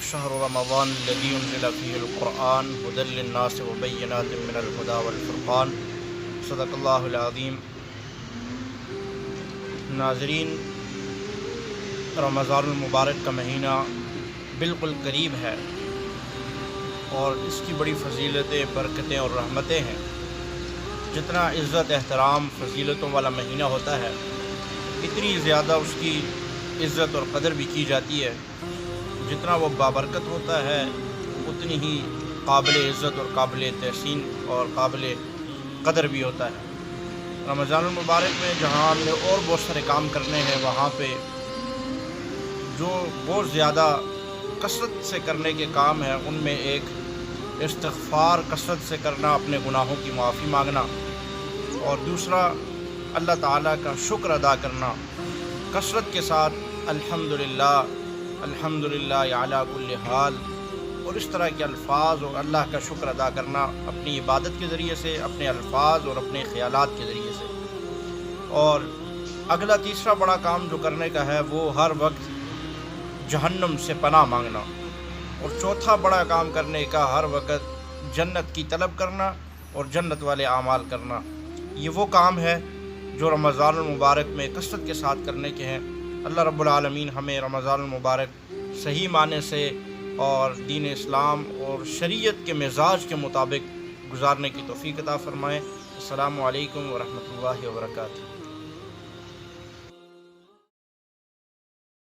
شهر رمضان الذي أنزل فيه القرآن هدى للناس وبينات من الهدى والفرقان صدق اللہ العظیم۔ ناظرین، رمضان المبارک کا مہینہ بالکل قریب ہے اور اس کی بڑی فضیلتیں، برکتیں اور رحمتیں ہیں۔ جتنا عزت، احترام، فضیلتوں والا مہینہ ہوتا ہے، اتنی زیادہ اس کی عزت اور قدر بھی کی جاتی ہے۔ جتنا وہ بابرکت ہوتا ہے، اتنی ہی قابل عزت اور قابل تحسین اور قابل قدر بھی ہوتا ہے۔ رمضان المبارک میں جہاں ہم نے اور بہت سارے کام کرنے ہیں، وہاں پہ جو بہت زیادہ کثرت سے کرنے کے کام ہیں، ان میں ایک استغفار کثرت سے کرنا، اپنے گناہوں کی معافی مانگنا، اور دوسرا اللہ تعالیٰ کا شکر ادا کرنا کثرت کے ساتھ، الحمدللہ الحمدللہ علی کل حال، اور اس طرح کے الفاظ اور اللہ کا شکر ادا کرنا اپنی عبادت کے ذریعے سے، اپنے الفاظ اور اپنے خیالات کے ذریعے سے۔ اور اگلا تیسرا بڑا کام جو کرنے کا ہے، وہ ہر وقت جہنم سے پناہ مانگنا، اور چوتھا بڑا کام کرنے کا ہر وقت جنت کی طلب کرنا اور جنت والے اعمال کرنا۔ یہ وہ کام ہے جو رمضان المبارک میں کثرت کے ساتھ کرنے کے ہیں۔ اللہ رب العالمین ہمیں رمضان المبارک صحیح معنی سے اور دین اسلام اور شریعت کے مزاج کے مطابق گزارنے کی توفیق عطا فرمائے۔ السلام علیکم ورحمۃ اللہ وبرکاتہ۔